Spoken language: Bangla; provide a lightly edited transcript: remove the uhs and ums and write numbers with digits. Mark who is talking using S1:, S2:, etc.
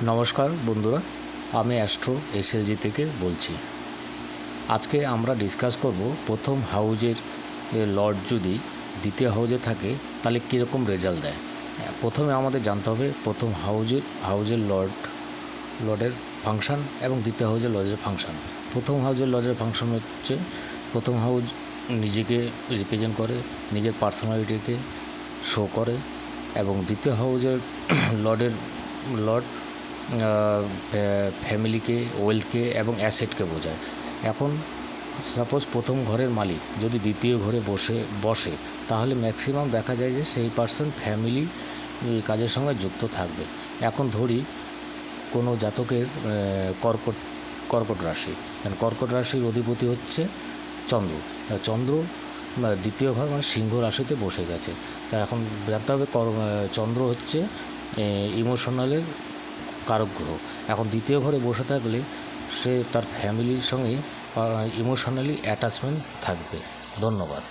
S1: নমস্কার বন্ধুরা, আমি অ্যাস্ট্রো এসএলজি থেকে বলছি। আজকে আমরা ডিসকাস করব প্রথম হাউজের লর্ড যদি দ্বিতীয় হাউজে থাকে তাহলে কীরকম রেজাল্ট দেয়। প্রথমে আমাদের জানতে হবে প্রথম হাউজের লর্ডের ফাংশান এবং দ্বিতীয় হাউজের লর্ডের ফাংশান। প্রথম হাউজের লর্ডের ফাংশন হচ্ছে প্রথম হাউজ নিজেকে রিপ্রেজেন্ট করে, নিজের পার্সোনালিটিকে শো করে, এবং দ্বিতীয় হাউজের লর্ড ফ্যামিলিকে, ওয়েলথকে এবং অ্যাসেটকে বোঝায়। এখন সাপোজ প্রথম ঘরের মালিক যদি দ্বিতীয় ঘরে বসে তাহলে ম্যাক্সিমাম দেখা যায় যে সেই পার্সন ফ্যামিলি কাজের সঙ্গে যুক্ত থাকবে। এখন ধরি কোনো জাতকের কর্কট রাশি, কর্কট রাশির অধিপতি হচ্ছে চন্দ্র দ্বিতীয় ঘর মানে সিংহ রাশিতে বসে গেছে। তা এখন জানতে হবে চন্দ্র হচ্ছে ইমোশনালের কারক গ্রহ। এখন দ্বিতীয় ঘরে বসে থাকলে সে তার ফ্যামিলির সঙ্গে ইমোশনালি অ্যাটাচমেন্ট থাকবে। ধন্যবাদ।